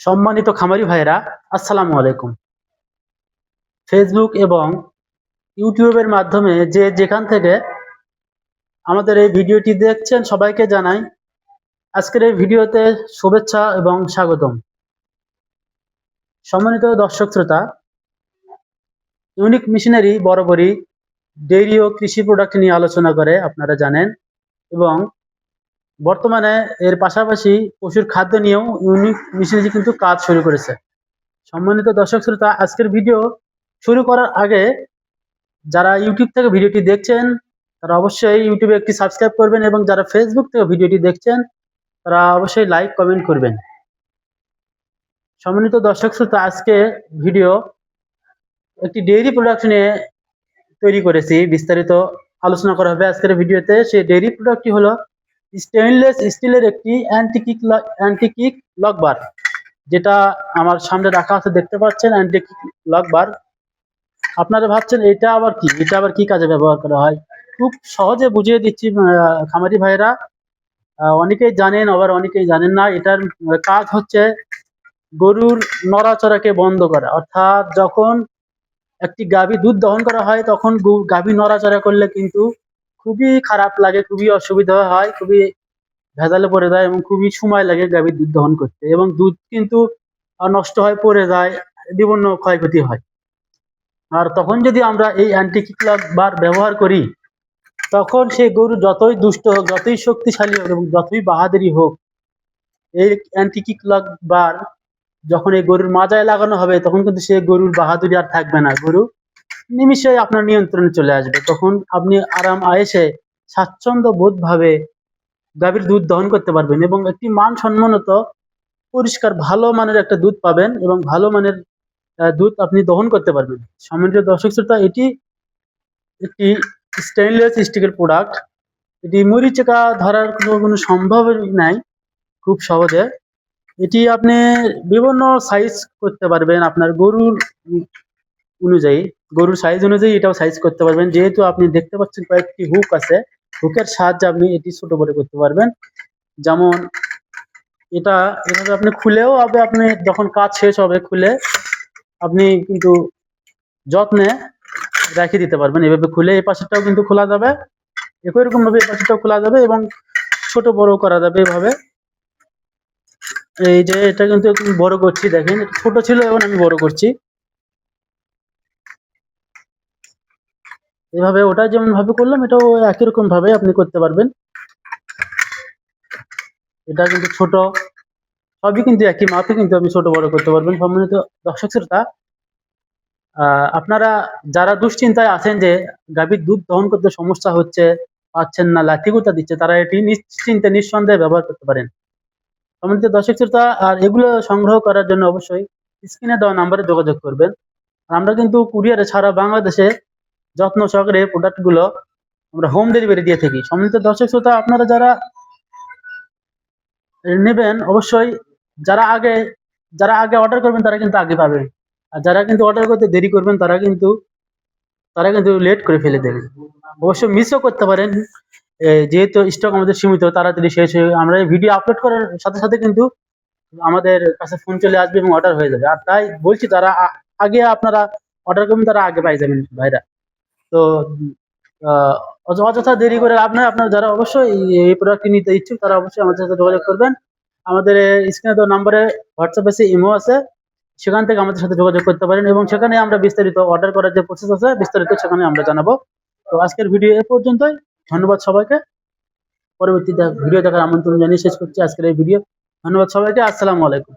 সম্মানিত খামারি ভাইরা, আসসালামু আলাইকুম। ফেসবুক এবং ইউটিউবের মাধ্যমে যে যেখান থেকে আমাদের এই ভিডিওটি দেখছেন সবাইকে জানাই আজকের এই ভিডিওতে শুভেচ্ছা এবং স্বাগতম। সম্মানিত দর্শক শ্রোতা, ইউনিক মেশিনারি বরাবরই ডেইরি ও কৃষি প্রোডাক্ট নিয়ে আলোচনা করে, আপনারা জানেন, এবং বর্তমানে এর পাশাপাশি পশুর খাদ্য নিয়েও ইউনিক মেশিনারি কিন্তু কাজ শুরু করেছে। সম্মানিত দর্শক শ্রোতা, আজকের ভিডিও শুরু করার আগে যারা ইউটিউব থেকে ভিডিওটি দেখছেন তারা অবশ্যই ইউটিউবে একটি সাবস্ক্রাইব করবেন, এবং যারা ফেসবুক থেকে ভিডিওটি দেখছেন তারা অবশ্যই লাইক কমেন্ট করবেন। সম্মানিত দর্শক শ্রোতা, আজকে ভিডিও একটি ডেইরি প্রোডাক্ট নিয়ে তৈরি করেছি, বিস্তারিত আলোচনা করা হবে আজকের ভিডিওতে। সেই ডেইরি প্রোডাক্টটি হলো স্টেইনলেস স্টিলের একটি অ্যান্টি-কিক লক বার, যেটা আমার সামনে রাখা আছে, দেখতে পাচ্ছেন, অ্যান্টি-কিক লক বার। আপনারা ভাবছেন এটা আবার কি কাজে ব্যবহার করা হয়। খুব সহজে বুঝিয়ে দিচ্ছি খামারি ভাইরা, অনেকেই জানেন আবার অনেকেই জানেন না। এটার কাজ হচ্ছে গরুর নড়াচড়াকে বন্ধ করা, অর্থাৎ যখন একটি গাভী দুধ দহন করা হয় তখন গাভী নড়াচড়া করলে কিন্তু খুবই খারাপ লাগে, খুবই অসুবিধা হয়, খুবই ভেজালে পড়ে যায় এবং খুবই সময় লাগে গাভীর দুধ দহন করতে, এবং দুধ কিন্তু নষ্ট হয়, পড়ে যায়, বিভিন্ন ক্ষয়ক্ষতি হয়। আর তখন যদি আমরা এই অ্যান্টি-কিক লক বার ব্যবহার করি, তখন সেই গরু যতই দুষ্ট হোক, যতই শক্তিশালী হোক এবং যতই বাহাদুরি হোক, এই অ্যান্টি-কিক লক বার যখন এই গরুর মাজায় লাগানো হবে তখন কিন্তু সেই গরুর বাহাদুরি আর থাকবে না। গরু নিমিষেই আপনার নিয়ন্ত্রণে চলে আসবে। তখন আপনি আরাম আয়েসে স্বাচ্ছন্দ্য বোধ ভাবে গাভীর দুধ দহন করতে পারবেন, এবং একটি মানসম্মত পরিষ্কার ভালো মানের একটা দুধ পাবেন, এবং ভালো মানের দুধ আপনি দহন করতে পারবেন। সম্মানিত দর্শক শ্রোতা, এটি একটি স্টেইনলেস স্টিলের প্রোডাক্ট। এটি মরিচিকা ধরার কোনো সম্ভাবনা নাই, খুব সহজে। এটি আপনি বিভিন্ন সাইজ করতে পারবেন, আপনার গরুর অনুযায়ী, গরুর সাইজ অনুযায়ী এটাও সাইজ করতে পারবেন। যেহেতু আপনি দেখতে পাচ্ছেন কয়েকটি হুক আছে, হুকের সাহায্যে আপনি এটি ছোট বড় করতে পারবেন। যেমন এটা এভাবে আপনি খুলেও আপনি যখন কাজ শেষ হবে খুলে আপনি কিন্তু যত্নে রেখে দিতে পারবেন। এভাবে খুলে এই পাশেরটাও কিন্তু খোলা যাবে, একই রকম ভাবে এই পাশেরটাও খোলা যাবে এবং ছোট বড় করা যাবে এভাবে। এই যে এটা কিন্তু বড় করছি, দেখেন ছোট ছিল এখন আমি বড় করছি। এভাবে ওটা যেমন ভাবে করলাম এটাও একই রকম ভাবে আপনি করতে পারবেন। এটা কিন্তু ছোট, সবই কিন্তু একই মাপে কিন্তু আপনি ছোট বড় করতে পারবেন। সম্মানিত দর্শক শ্রোতা, আপনারা যারা দুশ্চিন্তায় আছেন যে গাভীর দুধ দহন করতে সমস্যা হচ্ছে, পাচ্ছেন না, লাঠিগুতা দিচ্ছে, তারা এটি নিশ্চিন্তে নিঃসন্দেহে ব্যবহার করতে পারেন। সম্মানিত দর্শক শ্রোতা, আর এগুলো সংগ্রহ করার জন্য অবশ্যই স্ক্রিনে দেওয়া নাম্বারে যোগাযোগ করবেন। আমরা কিন্তু কুরিয়ারে সারা বাংলাদেশে যত্ন সহকারে প্রোডাক্টগুলো আমরা হোম ডেলিভারি দিয়ে থাকি। সম্মানিত দর্শক শ্রোতা, আপনারা যারা নেবেন অবশ্যই যারা আগে অর্ডার করবেন তারা কিন্তু আগে পাবেন, আর যারা কিন্তু অর্ডার করতে দেরি করবেন তারা কিন্তু লেট করে ফেলে দেবেন। অবশ্য মিসও করতে পারেন, যেহেতু স্টক আমাদের সীমিত, তাড়াতাড়ি শেষ হয়ে আমরা এই ভিডিও আপলোড করার সাথে সাথে কিন্তু আমাদের কাছে ফোন চলে আসবে এবং অর্ডার হয়ে যাবে। আর তাই বলছি, যারা আগে আপনারা অর্ডার করবেন তারা আগে পাই যাবেন ভাইরা। তো অযথা দেরি করে লাভ নয়। আপনারা যারা অবশ্যই এই প্রোডাক্টটি নিতে ইচ্ছুক তারা অবশ্যই আমাদের সাথে যোগাযোগ করবেন। আমাদের স্ক্রিনে দেওয়া নাম্বারে হোয়াটসঅ্যাপ আছে, ইমো আছে, সেখান থেকে আমাদের সাথে যোগাযোগ করতে পারেন, এবং সেখানে আমরা বিস্তারিত অর্ডার করার যে প্রসেস আছে বিস্তারিত সেখানে আমরা জানাবো। তো আজকের ভিডিও এ পর্যন্তই। ধন্যবাদ সবাইকে। পরবর্তী ভিডিও দেখার আমন্ত্রণ জানিয়ে শেষ করছি আজকের এই ভিডিও। ধন্যবাদ সবাইকে। আসসালামু আলাইকুম।